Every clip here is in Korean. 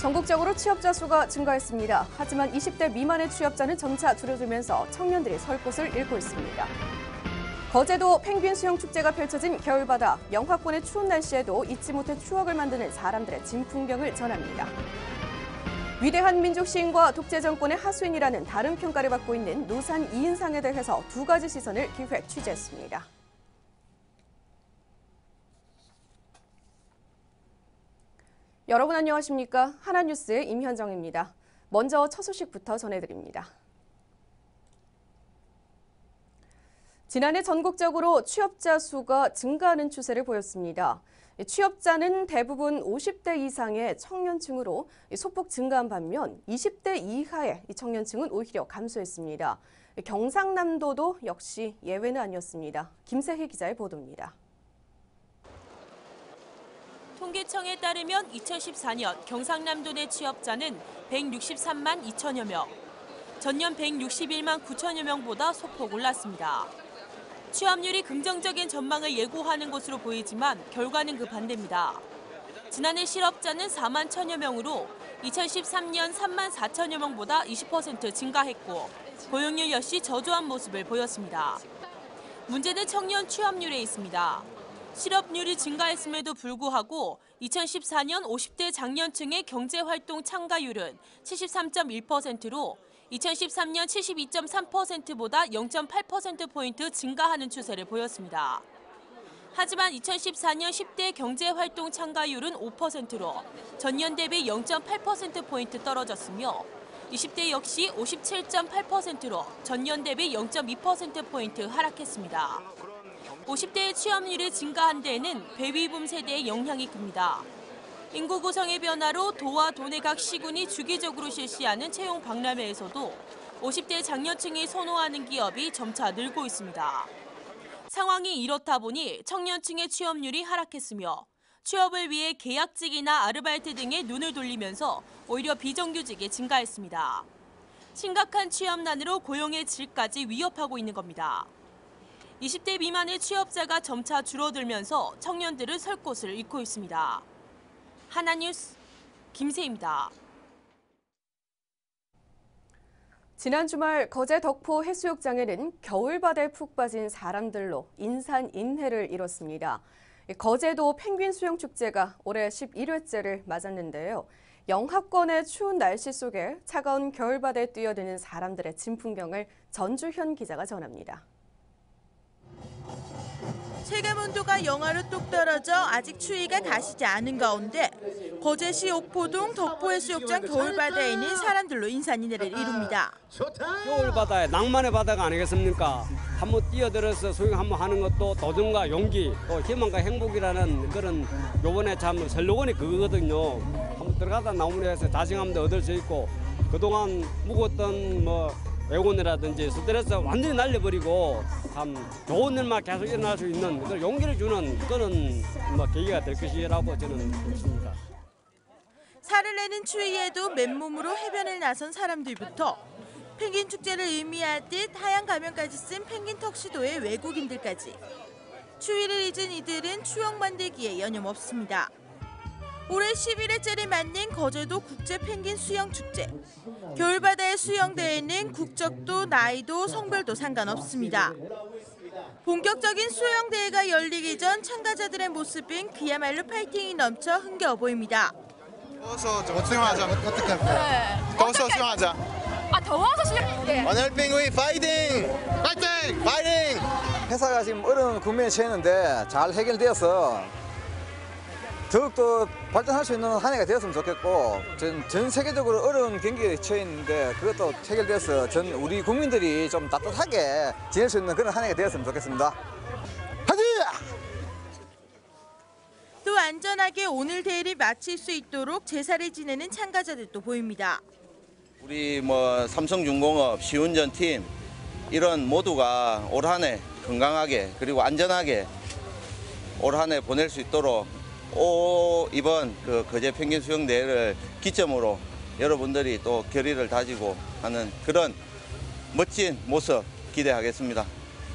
전국적으로 취업자 수가 증가했습니다. 하지만 20대 미만의 취업자는 점차 줄어들면서 청년들이 설 곳을 잃고 있습니다. 거제도 펭귄 수영 축제가 펼쳐진 겨울바다, 영하권의 추운 날씨에도 잊지 못해 추억을 만드는 사람들의 진풍경을 전합니다. 위대한 민족 시인과 독재 정권의 하수인이라는 다른 평가를 받고 있는 노산 이인상에 대해서 두 가지 시선을 기획 취재했습니다. 여러분 안녕하십니까? 하나뉴스의 임현정입니다. 먼저 첫 소식부터 전해드립니다. 지난해 전국적으로 취업자 수가 증가하는 추세를 보였습니다. 취업자는 대부분 50대 이상의 청년층으로 소폭 증가한 반면 20대 이하의 청년층은 오히려 감소했습니다. 경상남도도 역시 예외는 아니었습니다. 김세희 기자의 보도입니다. 통계청에 따르면 2014년 경상남도 내 취업자는 163만 2천여 명, 전년 161만 9천여 명보다 소폭 올랐습니다. 취업률이 긍정적인 전망을 예고하는 것으로 보이지만 결과는 그 반대입니다. 지난해 실업자는 4만 1천여 명으로 2013년 3만 4천여 명보다 20% 증가했고 고용률 역시 저조한 모습을 보였습니다. 문제는 청년 취업률에 있습니다. 실업률이 증가했음에도 불구하고 2014년 50대 장년층의 경제활동 참가율은 73.1%로 2013년 72.3%보다 0.8%포인트 증가하는 추세를 보였습니다. 하지만 2014년 10대 경제활동 참가율은 5%로 전년 대비 0.8%포인트 떨어졌으며 20대 역시 57.8%로 전년 대비 0.2%포인트 하락했습니다. 50대의 취업률이 증가한 데에는 베이비붐 세대의 영향이 큽니다. 인구 구성의 변화로 도와 도내 각 시군이 주기적으로 실시하는 채용 박람회에서도 50대 장년층이 선호하는 기업이 점차 늘고 있습니다. 상황이 이렇다 보니 청년층의 취업률이 하락했으며 취업을 위해 계약직이나 아르바이트 등에 눈을 돌리면서 오히려 비정규직이 증가했습니다. 심각한 취업난으로 고용의 질까지 위협하고 있는 겁니다. 20대 미만의 취업자가 점차 줄어들면서 청년들은 설 곳을 잃고 있습니다. 하나뉴스 김세희입니다. 지난 주말 거제 덕포 해수욕장에는 겨울바다에 푹 빠진 사람들로 인산인해를 이뤘습니다. 거제도 펭귄 수영 축제가 올해 11회째를 맞았는데요. 영하권의 추운 날씨 속에 차가운 겨울바다에 뛰어드는 사람들의 진풍경을 전주현 기자가 전합니다. 체감온도가 영하로 뚝 떨어져 아직 추위가 가시지 않은 가운데 거제시 옥포동 덕포해수욕장 겨울바다에는 사람들로 인산인해를 이룹니다. 겨울바다에 낭만의 바다가 아니겠습니까? 한번 뛰어들어서 수영 한번 하는 것도 도전과 용기, 또 희망과 행복이라는 그런 요번에 참 슬로건이 그거거든요. 한번 들어가다 나오면 해서 자신감도 얻을 수 있고 그동안 묵었던 외곤이라든지 스트레스 완전히 날려버리고 참 좋은 일만 계속 일어날 수 있는 그런 용기를 주는 그런 계기가 될 것이라고 저는 믿습니다. 살을 내는 추위에도 맨몸으로 해변을 나선 사람들부터 펭귄 축제를 의미하듯 하얀 가면까지 쓴 펭귄 턱시도의 외국인들까지 추위를 잊은 이들은 추억 만들기에 여념없습니다. 올해 11회째를 맞는 거제도 국제 펭귄 수영 축제. 겨울바다의 수영대회는 국적도 나이도 성별도 상관없습니다. 본격적인 수영대회가 열리기 전 참가자들의 모습은 그야말로 파이팅이 넘쳐 흥겨워 보입니다. 더워서 수영하자. 어떻게 할까요? 네. 더워서 수영하자. 더워서 수영? 네. 오늘 펭귄 파이팅! 파이팅! 파이팅! 회사가 지금 어려운 국면에 처했는데 잘 해결되어서 더욱더 발전할 수 있는 한 해가 되었으면 좋겠고 전 세계적으로 어려운 경기에 처해 있는데 그것도 해결돼서 우리 국민들이 좀 따뜻하게 지낼 수 있는 그런 한 해가 되었으면 좋겠습니다. 화이팅! 또 안전하게 오늘 대회를 마칠 수 있도록 제사를 지내는 참가자들도 보입니다. 우리 삼성중공업 시운전팀 이런 모두가 올 한 해 건강하게 그리고 안전하게 올 한 해 보낼 수 있도록 이번 거제 펭귄 수영 대회를 기점으로 여러분들이 또 결의를 다지고 하는 그런 멋진 모습 기대하겠습니다.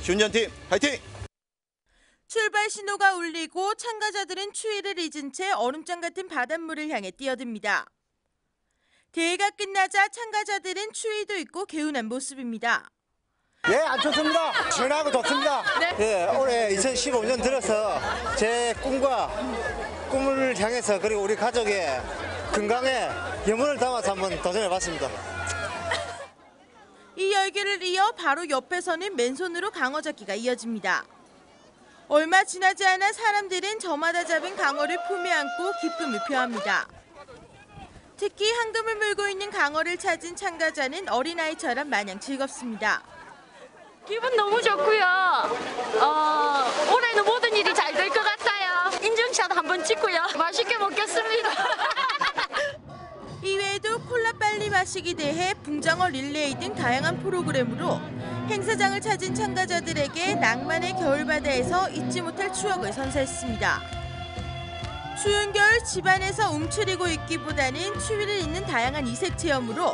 시운전팀 화이팅! 출발 신호가 울리고 참가자들은 추위를 잊은 채 얼음장 같은 바닷물을 향해 뛰어듭니다. 대회가 끝나자 참가자들은 추위도 있고 개운한 모습입니다. 예, 안 좋습니다. 시원하고 좋습니다. 예, 올해 2015년 들어서 제 꿈을 향해서 그리고 우리 가족의 건강에 염원을 담아서 한번 도전해봤습니다. 이 열기를 이어 바로 옆에서는 맨손으로 강어 잡기가 이어집니다. 얼마 지나지 않아 사람들은 저마다 잡은 강어를 품에 안고 기쁨을 표합니다. 특히 황금을 물고 있는 강어를 찾은 참가자는 어린아이처럼 마냥 즐겁습니다. 기분 너무 좋고요. 올해는 모든 일이 잘 될 것 같아요. 인증샷 한번 찍고요. 맛있게 먹겠습니다. 이외에도 콜라 빨리 마시기 대회, 붕장어 릴레이 등 다양한 프로그램으로 행사장을 찾은 참가자들에게 낭만의 겨울바다에서 잊지 못할 추억을 선사했습니다. 추운 겨울 집안에서 움츠리고 있기보다는 추위를 잊는 다양한 이색 체험으로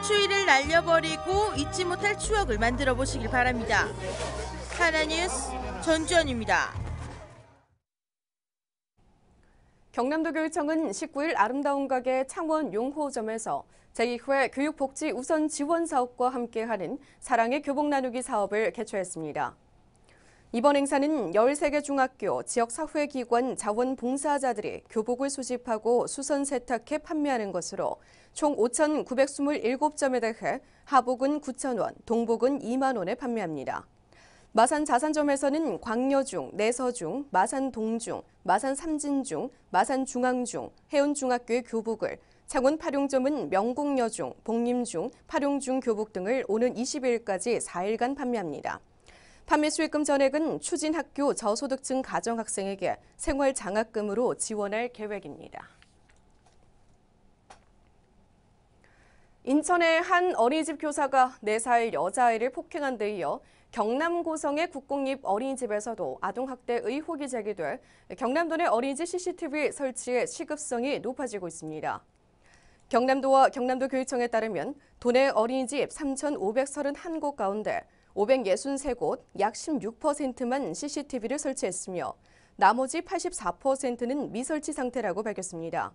추위를 날려버리고 잊지 못할 추억을 만들어 보시길 바랍니다. 하나뉴스 전주현입니다. 경남도 교육청은 19일 아름다운 가게 창원 용호점에서 제2회 교육복지 우선 지원 사업과 함께하는 사랑의 교복 나누기 사업을 개최했습니다. 이번 행사는 13개 중학교, 지역사회기관 자원봉사자들이 교복을 수집하고 수선 세탁해 판매하는 것으로 총 5,927점에 대해 하복은 9,000원, 동복은 2만 원에 판매합니다. 마산 자산점에서는 광여중, 내서중, 마산 동중, 마산 삼진중, 마산 중앙중, 해운중학교의 교복을, 창원 파룡점은 명곡여중, 복림중, 파룡중 교복 등을 오는 20일까지 4일간 판매합니다. 판매 수익금 전액은 추진학교 저소득층 가정학생에게 생활장학금으로 지원할 계획입니다. 인천의 한 어린이집 교사가 4살 여자아이를 폭행한 데 이어 경남 고성의 국공립 어린이집에서도 아동학대 의혹이 제기돼 경남도 내 어린이집 CCTV 설치의 시급성이 높아지고 있습니다. 경남도와 경남도 교육청에 따르면 도내 어린이집 3,531곳 가운데 563곳, 약 16%만 CCTV를 설치했으며 나머지 84%는 미설치 상태라고 밝혔습니다.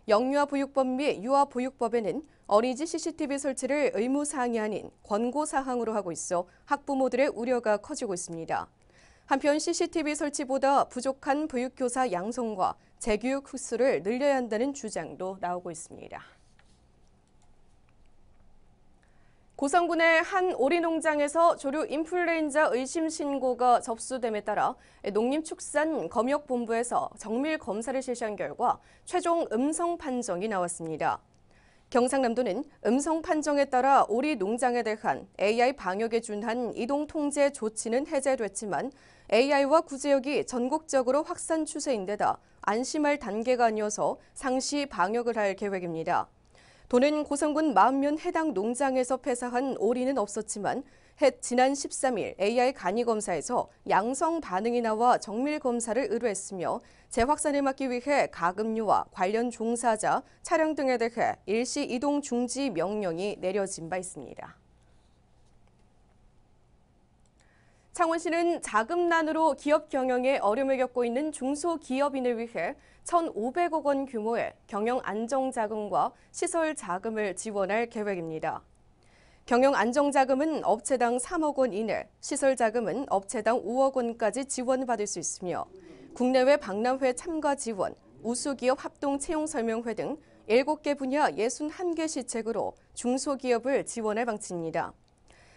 영유아보육법 및 유아보육법에는 어린이집 CCTV 설치를 의무사항이 아닌 권고사항으로 하고 있어 학부모들의 우려가 커지고 있습니다. 한편 CCTV 설치보다 부족한 보육교사 양성과 재교육 횟수를 늘려야 한다는 주장도 나오고 있습니다. 고성군의 한 오리농장에서 조류 인플루엔자 의심 신고가 접수됨에 따라 농림축산검역본부에서 정밀 검사를 실시한 결과 최종 음성 판정이 나왔습니다. 경상남도는 음성 판정에 따라 오리 농장에 대한 AI 방역에 준한 이동 통제 조치는 해제됐지만 AI와 구제역이 전국적으로 확산 추세인데다 안심할 단계가 아니어서 상시 방역을 할 계획입니다. 도는 고성군 40면 해당 농장에서 폐사한 오리는 없었지만 지난 13일 AI 간이검사에서 양성 반응이 나와 정밀검사를 의뢰했으며 재확산을 막기 위해 가금류와 관련 종사자, 차량 등에 대해 일시 이동 중지 명령이 내려진 바 있습니다. 창원시는 자금난으로 기업 경영에 어려움을 겪고 있는 중소기업인을 위해 1,500억 원 규모의 경영 안정자금과 시설 자금을 지원할 계획입니다. 경영 안정자금은 업체당 3억 원 이내, 시설 자금은 업체당 5억 원까지 지원받을 수 있으며 국내외 박람회 참가 지원, 우수기업 합동 채용 설명회 등 7개 분야 61개 시책으로 중소기업을 지원할 방침입니다.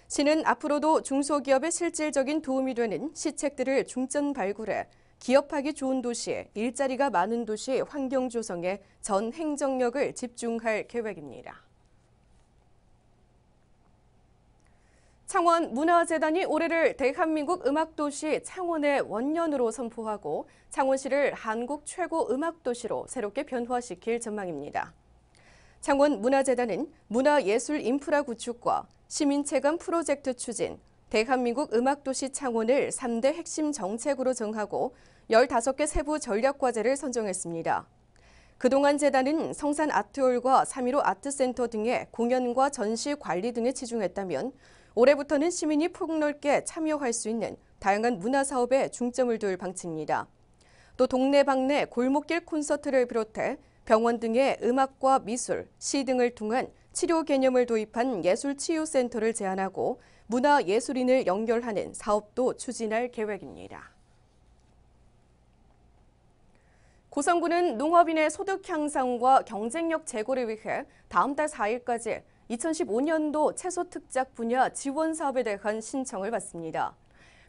시는 앞으로도 중소기업에 실질적인 도움이 되는 시책들을 중점 발굴해 기업하기 좋은 도시, 일자리가 많은 도시 환경 조성에 전 행정력을 집중할 계획입니다. 창원 문화재단이 올해를 대한민국 음악도시 창원의 원년으로 선포하고 창원시를 한국 최고 음악도시로 새롭게 변화시킬 전망입니다. 창원 문화재단은 문화예술 인프라 구축과 시민체감 프로젝트 추진, 대한민국 음악도시 창원을 3대 핵심 정책으로 정하고 15개 세부 전략과제를 선정했습니다. 그동안 재단은 성산 아트홀과 3.15 아트센터 등의 공연과 전시 관리 등에 치중했다면 올해부터는 시민이 폭넓게 참여할 수 있는 다양한 문화사업에 중점을 둘 방침입니다. 또 동네방네 골목길 콘서트를 비롯해 병원 등의 음악과 미술, 시 등을 통한 치료 개념을 도입한 예술치유센터를 제안하고 문화예술인을 연결하는 사업도 추진할 계획입니다. 고성군은 농업인의 소득 향상과 경쟁력 제고를 위해 다음 달 4일까지 2015년도 채소 특작 분야 지원 사업에 대한 신청을 받습니다.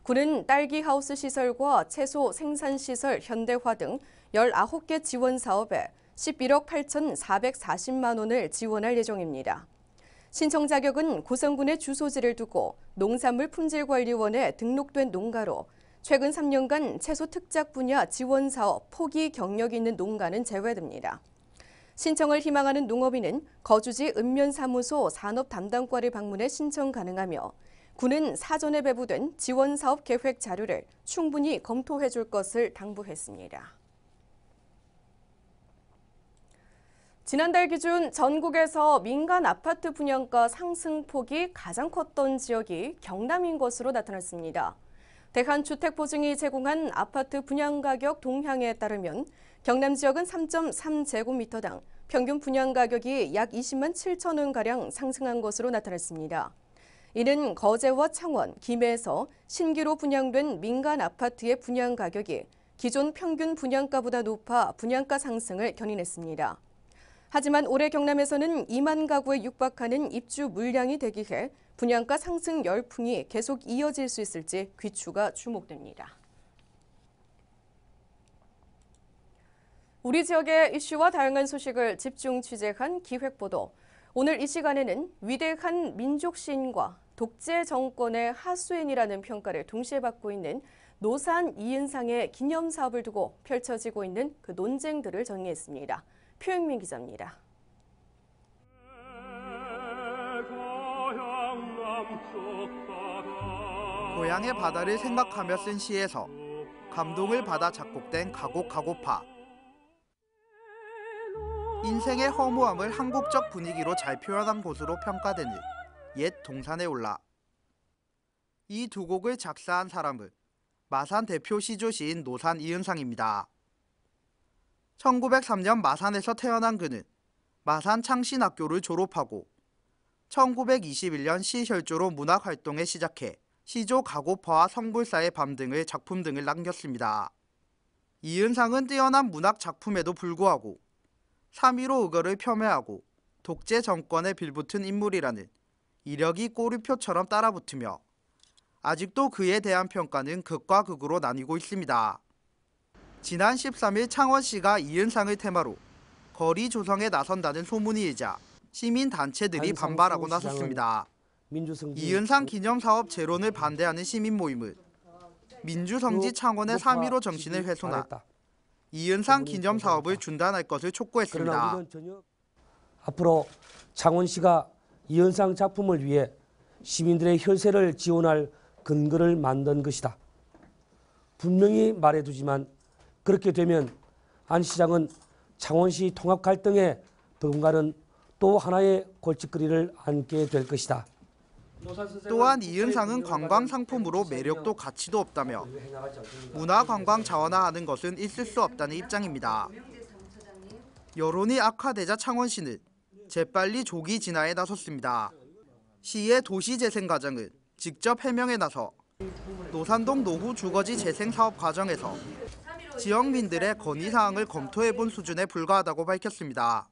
군은 딸기 하우스 시설과 채소 생산 시설 현대화 등 19개 지원 사업에 11억 8,440만 원을 지원할 예정입니다. 신청 자격은 고성군의 주소지를 두고 농산물품질관리원에 등록된 농가로 최근 3년간 채소 특작 분야 지원 사업 포기 경력이 있는 농가는 제외됩니다. 신청을 희망하는 농업인은 거주지 읍면사무소 산업담당과를 방문해 신청 가능하며 군은 사전에 배부된 지원 사업 계획 자료를 충분히 검토해 줄 것을 당부했습니다. 지난달 기준 전국에서 민간 아파트 분양가 상승폭이 가장 컸던 지역이 경남인 것으로 나타났습니다. 대한주택보증이 제공한 아파트 분양가격 동향에 따르면 경남 지역은 3.3제곱미터당 평균 분양가격이 약 20만 7천 원가량 상승한 것으로 나타났습니다. 이는 거제와 창원, 김해에서 신규로 분양된 민간 아파트의 분양가격이 기존 평균 분양가보다 높아 분양가 상승을 견인했습니다. 하지만 올해 경남에서는 2만 가구에 육박하는 입주 물량이 대기해 분양가 상승 열풍이 계속 이어질 수 있을지 귀추가 주목됩니다. 우리 지역의 이슈와 다양한 소식을 집중 취재한 기획보도. 오늘 이 시간에는 위대한 민족 시인과 독재 정권의 하수인이라는 평가를 동시에 받고 있는 노산 이은상의 기념 사업을 두고 펼쳐지고 있는 그 논쟁들을 정리했습니다. 표영민 기자입니다. 고향의 바다를 생각하며 쓴 시에서 감동을 받아 작곡된 가곡가고파. 인생의 허무함을 한국적 분위기로 잘 표현한 곳으로 평가되는 옛 동산에 올라. 이 두 곡을 작사한 사람은 마산 대표 시조 시인 노산 이은상입니다. 1903년 마산에서 태어난 그는 마산 창신학교를 졸업하고 1921년 시혈조로 문학활동에 시작해 시조 가고파와 성불사의 밤 등의 작품 등을 남겼습니다. 이은상은 뛰어난 문학 작품에도 불구하고 3.15 의거를 폄훼하고 독재 정권에 빌붙은 인물이라는 이력이 꼬리표처럼 따라붙으며 아직도 그에 대한 평가는 극과 극으로 나뉘고 있습니다. 지난 13일 창원시가 이은상을 테마로 거리 조성에 나선다는 소문이 일자 시민단체들이 반발하고 나섰습니다. 이은상 기념사업 재론을 반대하는 시민 모임은 민주성지 창원의 3.15 정신을 훼손한 이은상 기념사업을 중단할 것을 촉구했습니다. 앞으로 창원시가 이은상 작품을 위해 시민들의 혈세를 지원할 근거를 만든 것이다. 분명히 말해두지만 그렇게 되면 안 시장은 창원시 통합 갈등에 더군가는 또 하나의 골칫거리를 안게 될 것이다. 또한 이은상은 관광상품으로 매력도 가치도 없다며 문화관광 자원화하는 것은 있을 수 없다는 입장입니다. 여론이 악화되자 창원시는 재빨리 조기 진화에 나섰습니다. 시의 도시재생과정은 직접 해명에 나서 노산동 노후 주거지 재생사업 과정에서 지역민들의 건의사항을 검토해본 수준에 불과하다고 밝혔습니다.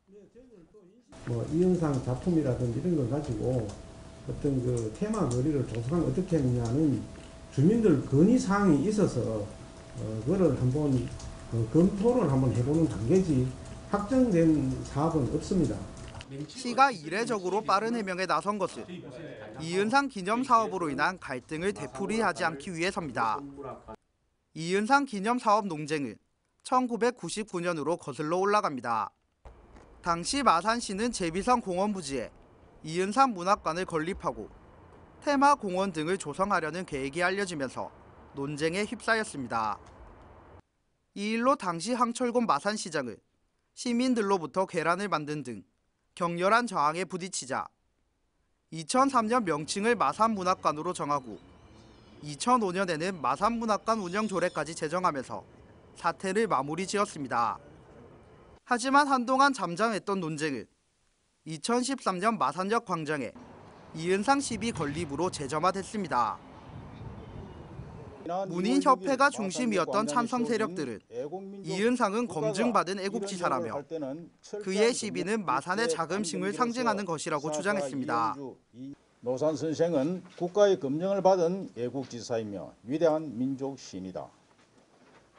이은상 작품이라든지 이런 걸 가지고 어떤 그 테마 거리를 조성하면 어떻게 하느냐는 주민들 건의사항이 있어서 그거를 한번 검토를 한번 해보는 단계지 확정된 사업은 없습니다. 시가 이례적으로 빠른 해명에 나선 것은 이은상 기념사업으로 인한 갈등을 되풀이하지 않기 위해서입니다. 이은상 기념사업 논쟁은 1999년으로 거슬러 올라갑니다. 당시 마산시는 제비성 공원 부지에 이은상 문학관을 건립하고 테마 공원 등을 조성하려는 계획이 알려지면서 논쟁에 휩싸였습니다. 이 일로 당시 황철곤 마산시장은 시민들로부터 괴란을 만든 등 격렬한 저항에 부딪히자 2003년 명칭을 마산문학관으로 정하고 2005년에는 마산문학관 운영 조례까지 제정하면서 사태를 마무리 지었습니다. 하지만 한동안 잠잠했던 논쟁은 2013년 마산역 광장에 이은상 시비 건립으로 재점화됐습니다. 문인협회가 중심이었던 찬성 세력들은 이은상은 검증받은 애국지사라며 그의 시비는 마산의 자긍심을 상징하는 것이라고 주장했습니다. 노산 선생은 국가의 검증을 받은 애국지사이며 위대한 민족 시인이다.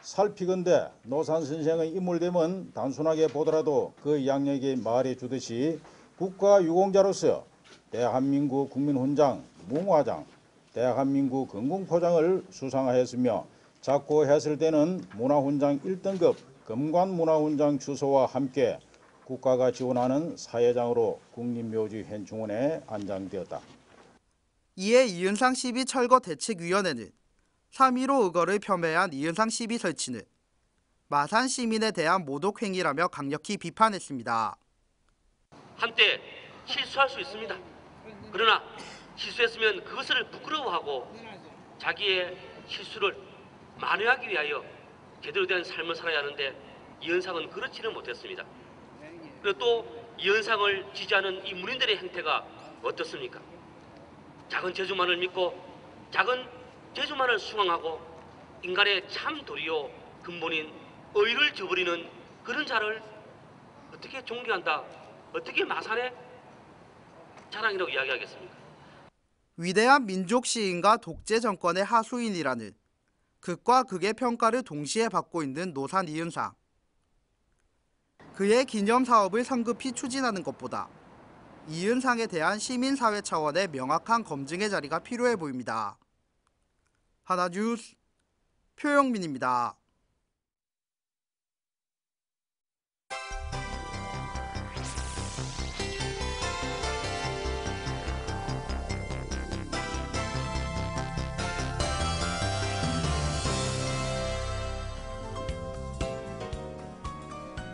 살피건대 노산 선생의 인물됨은 단순하게 보더라도 그 양력에 말해주듯이 국가유공자로서 대한민국 국민훈장, 뭉화장, 대한민국 건국포장을 수상하였으며 작고했을 때는 문화훈장 1등급 금관문화훈장 주소와 함께 국가가 지원하는 사회장으로 국립묘지현충원에 안장되었다. 이에 이은상 시비 철거 대책위원회는 3.15 의거를 폄훼한 이은상 시비 설치는 마산 시민에 대한 모독 행위라며 강력히 비판했습니다. 한때 실수할 수 있습니다. 그러나 실수했으면 그것을 부끄러워하고 자기의 실수를 만회하기 위하여 제대로 된 삶을 살아야 하는데 이은상은 그렇지는 못했습니다. 그리고 또 이은상을 지지하는 이 문인들의 행태가 어떻습니까? 작은 재주만을 믿고 작은 재주만을 수강하고 인간의 참 도리요 근본인 의를 저버리는 그런 자를 어떻게 존경한다, 어떻게 마산의 자랑이라고 이야기하겠습니까? 위대한 민족 시인과 독재 정권의 하수인이라는 극과 극의 평가를 동시에 받고 있는 노산 이은상. 그의 기념 사업을 성급히 추진하는 것보다 이은상에 대한 시민사회 차원의 명확한 검증의 자리가 필요해 보입니다. 하나뉴스 표영민입니다.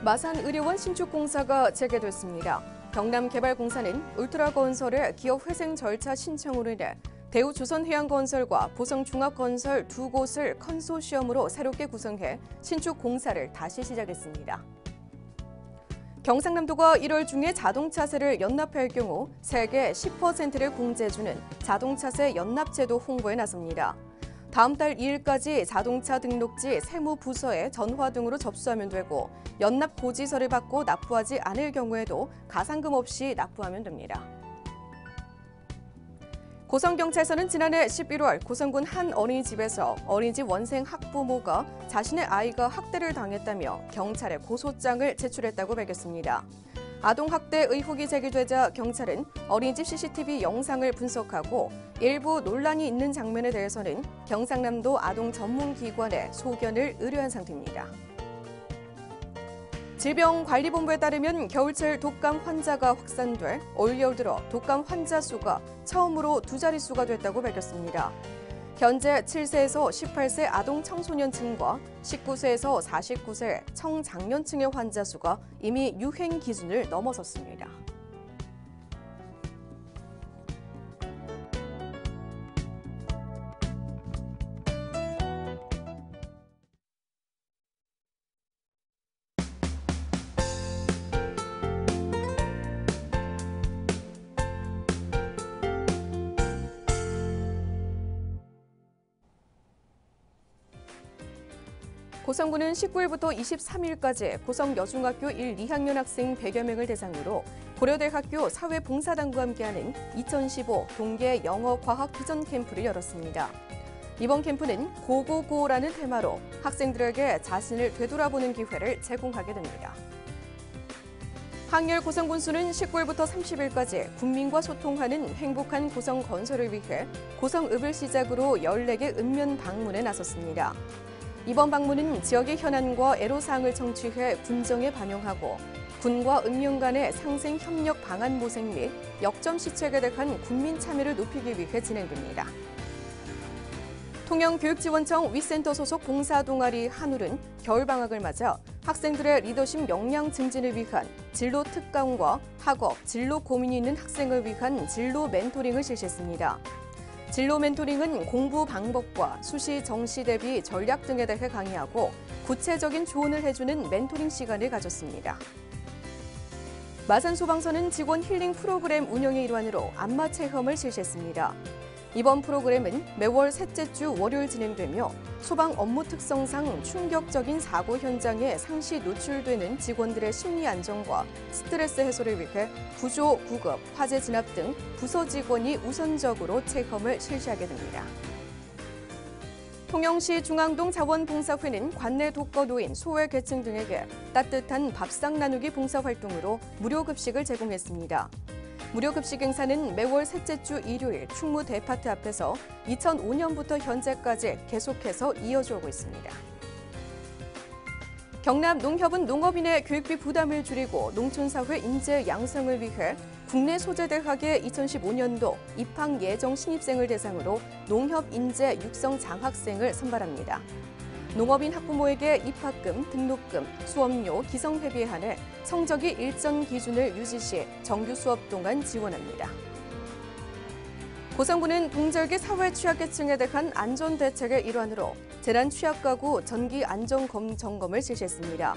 마산의료원 신축공사가 재개됐습니다. 경남개발공사는 울트라건설의 기업회생 절차 신청으로 인해 대우조선해양건설과 보성종합건설 두 곳을 컨소시엄으로 새롭게 구성해 신축공사를 다시 시작했습니다. 경상남도가 1월 중에 자동차세를 연납할 경우 세계 10%를 공제해주는 자동차세 연납제도 홍보에 나섭니다. 다음 달 2일까지 자동차 등록지 세무부서에 전화 등으로 접수하면 되고 연납 고지서를 받고 납부하지 않을 경우에도 가상금 없이 납부하면 됩니다. 고성경찰서는 지난해 11월 고성군 한 어린이집에서 어린이집 원생 학부모가 자신의 아이가 학대를 당했다며 경찰에 고소장을 제출했다고 밝혔습니다. 아동학대 의혹이 제기되자 경찰은 어린이집 CCTV 영상을 분석하고 일부 논란이 있는 장면에 대해서는 경상남도 아동전문기관에 소견을 의뢰한 상태입니다. 질병관리본부에 따르면 겨울철 독감 환자가 확산돼 올 겨울 들어 독감 환자 수가 처음으로 두 자릿수가 됐다고 밝혔습니다. 현재 7세에서 18세 아동 청소년층과 19세에서 49세 청장년층의 환자 수가 이미 유행 기준을 넘어섰습니다. 고성군은 19일부터 23일까지 고성여중학교 1, 2학년 학생 100여 명을 대상으로 고려대학교 사회봉사단과 함께하는 2015 동계 영어과학 비전 캠프를 열었습니다. 이번 캠프는 고고고라는 테마로 학생들에게 자신을 되돌아보는 기회를 제공하게 됩니다. 항열 고성군수는 19일부터 30일까지 국민과 소통하는 행복한 고성 건설을 위해 고성읍을 시작으로 14개 읍면 방문에 나섰습니다. 이번 방문은 지역의 현안과 애로사항을 청취해 군정에 반영하고 군과 읍면 간의 상생 협력 방안 모색 및 역점 시책에 대한 국민 참여를 높이기 위해 진행됩니다. 통영교육지원청 위센터 소속 봉사동아리 한울은 겨울방학을 맞아 학생들의 리더십 역량 증진을 위한 진로 특강과 학업, 진로 고민이 있는 학생을 위한 진로 멘토링을 실시했습니다. 진로 멘토링은 공부 방법과 수시, 정시 대비 전략 등에 대해 강의하고 구체적인 조언을 해주는 멘토링 시간을 가졌습니다. 마산소방서는 직원 힐링 프로그램 운영의 일환으로 안마 체험을 실시했습니다. 이번 프로그램은 매월 셋째 주 월요일 진행되며 소방 업무 특성상 충격적인 사고 현장에 상시 노출되는 직원들의 심리 안정과 스트레스 해소를 위해 구조, 구급, 화재 진압 등 부서 직원이 우선적으로 체험을 실시하게 됩니다. 통영시 중앙동 자원봉사회는 관내 독거노인, 소외계층 등에게 따뜻한 밥상 나누기 봉사활동으로 무료 급식을 제공했습니다. 무료 급식 행사는 매월 셋째 주 일요일 충무 대파트 앞에서 2005년부터 현재까지 계속해서 이어져 오고 있습니다. 경남농협은 농업인의 교육비 부담을 줄이고 농촌사회 인재 양성을 위해 국내 소재대학의 2015년도 입학 예정 신입생을 대상으로 농협 인재 육성 장학생을 선발합니다. 농업인 학부모에게 입학금, 등록금, 수업료, 기성회비에 한해 성적이 일정 기준을 유지 시 정규 수업 동안 지원합니다. 고성군은 동절기 사회 취약계층에 대한 안전대책의 일환으로 재난 취약가구 전기 안전 점검을 실시했습니다.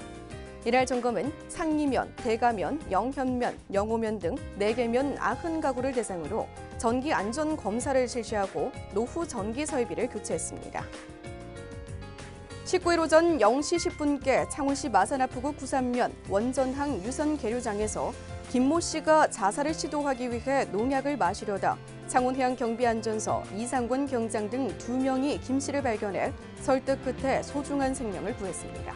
이날 점검은 상리면, 대가면, 영현면, 영오면 등 4개면 90가구를 대상으로 전기 안전 검사를 실시하고 노후 전기 설비를 교체했습니다. 19일 오전 0시 10분께 창원시 마산하프구 구산면 원전항 유선 계류장에서 김모 씨가 자살을 시도하기 위해 농약을 마시려다 창원해양경비안전서 이상권 경장 등 2명이 김 씨를 발견해 설득 끝에 소중한 생명을 구했습니다.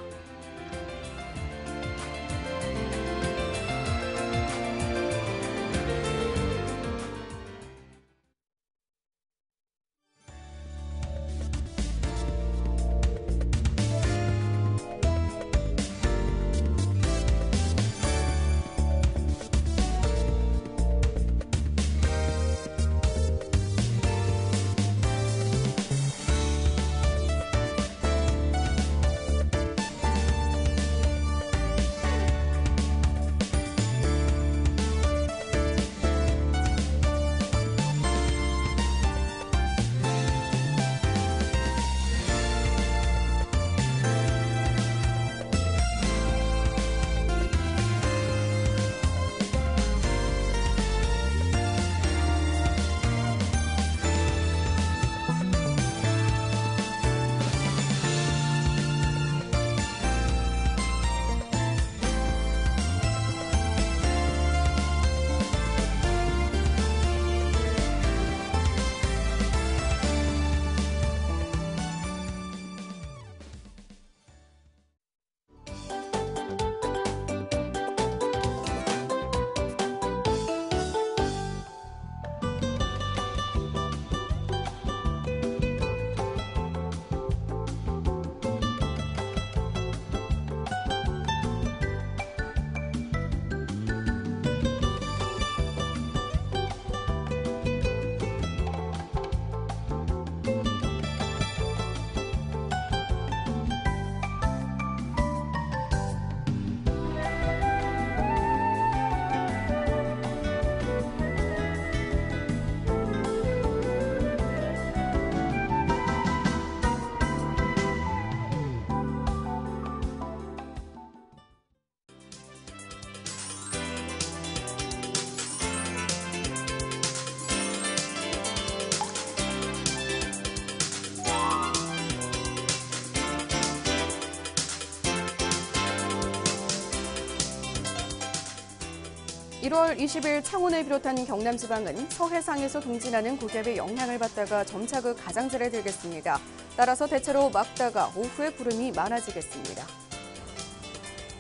(1월 20일) 창원을 비롯한 경남지방은 서해상에서 동진하는 고기압의 영향을 받다가 점차 그 가장자리에 들겠습니다. 따라서 대체로 맑다가 오후에 구름이 많아지겠습니다.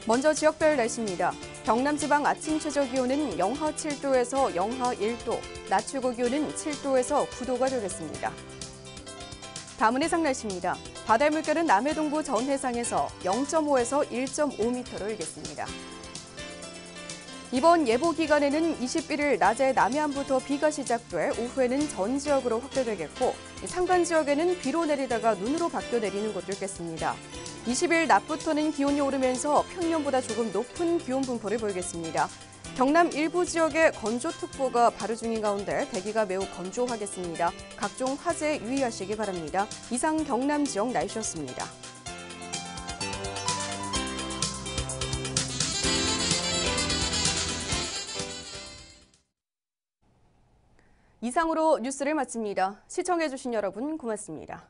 먼저 지역별 날씨입니다. 경남지방 아침 최저기온은 영하 7도에서 영하 1도, 낮 최고기온은 7도에서 9도가 되겠습니다. 다음은 해상 날씨입니다. 바다의 물결은 남해동부 전해상에서 0.5에서 1.5m로 일겠습니다. 이번 예보 기간에는 21일 낮에 남해안부터 비가 시작돼 오후에는 전 지역으로 확대되겠고 산간 지역에는 비로 내리다가 눈으로 바뀌어 내리는 곳도 있겠습니다. 20일 낮부터는 기온이 오르면서 평년보다 조금 높은 기온 분포를 보이겠습니다. 경남 일부 지역에 건조특보가 발효 중인 가운데 대기가 매우 건조하겠습니다. 각종 화재에 유의하시기 바랍니다. 이상 경남 지역 날씨였습니다. 이상으로 뉴스를 마칩니다. 시청해주신 여러분 고맙습니다.